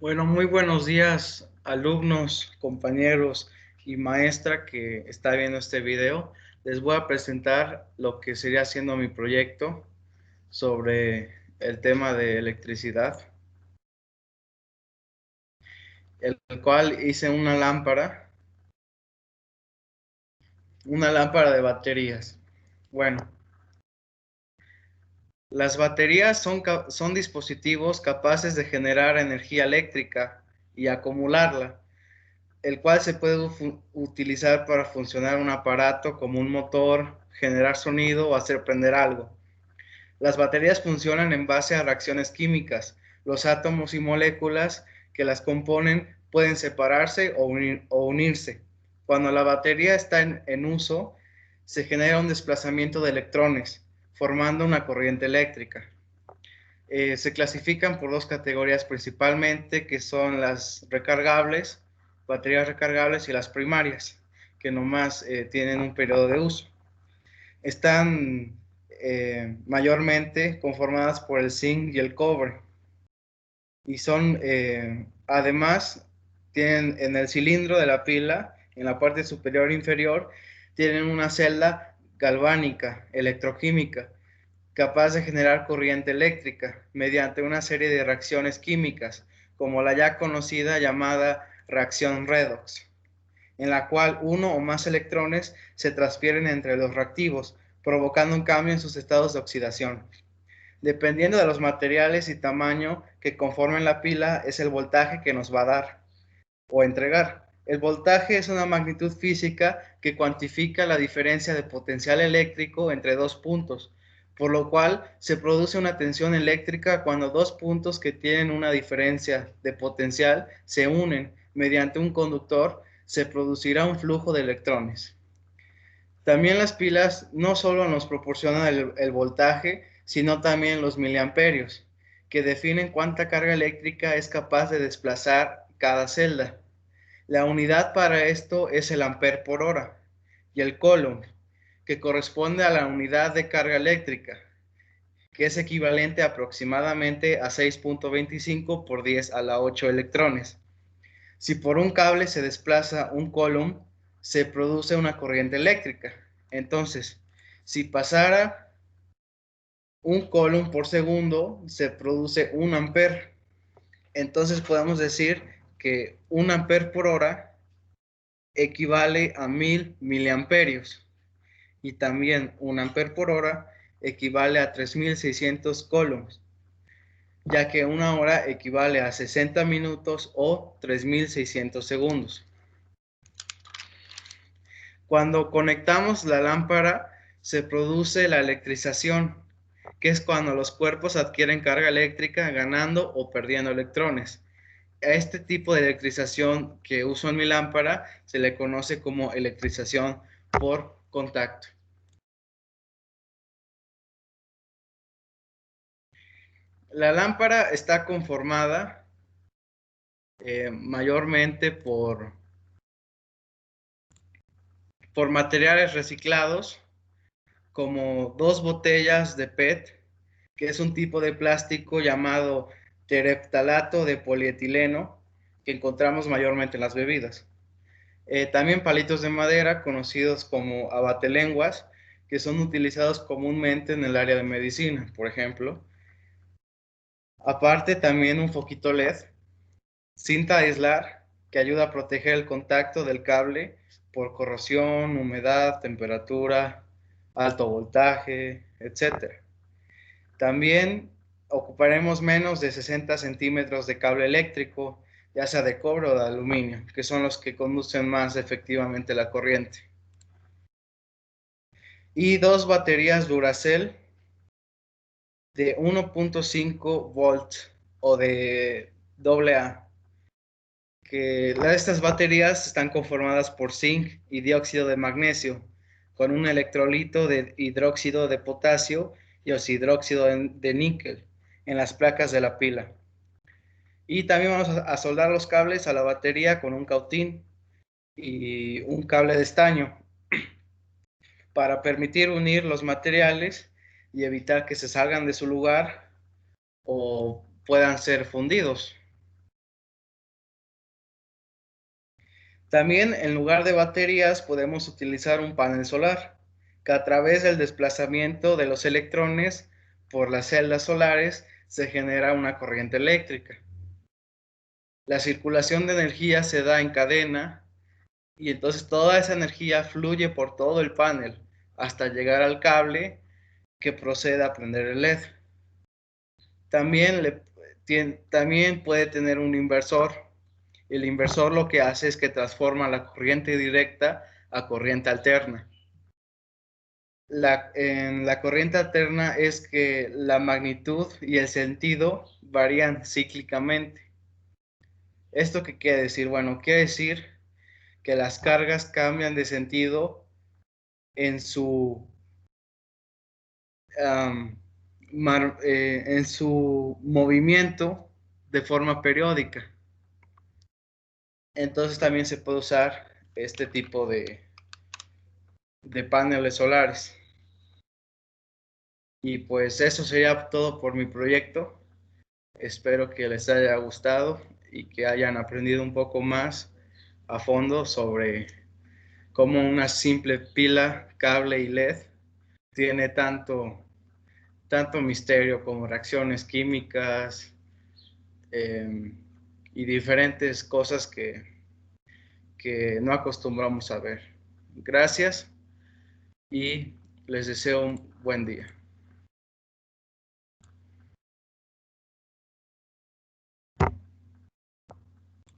Bueno, muy buenos días, alumnos, compañeros y maestra que está viendo este video. Les voy a presentar lo que sería siendo mi proyecto sobre el tema de electricidad, el cual hice una lámpara de baterías. Bueno, las baterías son dispositivos capaces de generar energía eléctrica y acumularla, el cual se puede utilizar para funcionar un aparato como un motor, generar sonido o hacer prender algo. Las baterías funcionan en base a reacciones químicas. Los átomos y moléculas que las componen pueden separarse o unirse. Cuando la batería está en uso, se genera un desplazamiento de electrones, formando una corriente eléctrica. Se clasifican por dos categorías principalmente, que son las recargables, baterías recargables, y las primarias, que nomás tienen un periodo de uso. Están mayormente conformadas por el zinc y el cobre, y son, además, tienen en el cilindro de la pila, en la parte superior e inferior, tienen una celda galvánica, electroquímica, capaz de generar corriente eléctrica mediante una serie de reacciones químicas, como la ya conocida llamada reacción redox, en la cual uno o más electrones se transfieren entre los reactivos, provocando un cambio en sus estados de oxidación. Dependiendo de los materiales y tamaño que conformen la pila, es el voltaje que nos va a dar o entregar. El voltaje es una magnitud física que cuantifica la diferencia de potencial eléctrico entre dos puntos, por lo cual se produce una tensión eléctrica cuando dos puntos que tienen una diferencia de potencial se unen mediante un conductor. Se producirá un flujo de electrones. También las pilas no solo nos proporcionan el voltaje, sino también los miliamperios, que definen cuánta carga eléctrica es capaz de desplazar cada celda. La unidad para esto es el ampere por hora, y el coulomb, que corresponde a la unidad de carga eléctrica, que es equivalente aproximadamente a 6.25 por 10 a la 8 electrones. Si por un cable se desplaza un coulomb, se produce una corriente eléctrica. Entonces, si pasara un coulomb por segundo, se produce un ampere. Entonces podemos decir que un ampere por hora equivale a 1000 miliamperios, y también un ampere por hora equivale a 3600 coulombs, ya que una hora equivale a 60 minutos o 3600 segundos. Cuando conectamos la lámpara, se produce la electrización, que es cuando los cuerpos adquieren carga eléctrica ganando o perdiendo electrones. A este tipo de electrización que uso en mi lámpara se le conoce como electrización por contacto. La lámpara está conformada mayormente por materiales reciclados, como dos botellas de PET, que es un tipo de plástico llamado tereftalato de polietileno, que encontramos mayormente en las bebidas. También palitos de madera, conocidos como abatelenguas, que son utilizados comúnmente en el área de medicina, por ejemplo. Aparte, también un foquito LED, cinta aislar, que ayuda a proteger el contacto del cable por corrosión, humedad, temperatura, alto voltaje, etc. También ocuparemos menos de 60 centímetros de cable eléctrico, ya sea de cobre o de aluminio, que son los que conducen más efectivamente la corriente. Y dos baterías Duracell de 1.5 volt o de AA, que estas baterías están conformadas por zinc y dióxido de magnesio, con un electrolito de hidróxido de potasio y oxidróxido de níquel en las placas de la pila. Y también vamos a soldar los cables a la batería con un cautín y un cable de estaño para permitir unir los materiales y evitar que se salgan de su lugar o puedan ser fundidos. También en lugar de baterías podemos utilizar un panel solar, que a través del desplazamiento de los electrones por las celdas solares se genera una corriente eléctrica. La circulación de energía se da en cadena y entonces toda esa energía fluye por todo el panel hasta llegar al cable que procede a prender el LED. También puede tener un inversor. El inversor lo que hace es que transforma la corriente directa a corriente alterna. En la corriente alterna es que la magnitud y el sentido varían cíclicamente. ¿Esto qué quiere decir? Bueno, quiere decir que las cargas cambian de sentido en um, en su movimiento de forma periódica. Entonces también se puede usar este tipo de paneles solares. Y pues eso sería todo por mi proyecto. Espero que les haya gustado y que hayan aprendido un poco más a fondo sobre cómo una simple pila, cable y LED tiene tanto misterio como reacciones químicas y diferentes cosas que no acostumbramos a ver. Gracias y les deseo un buen día.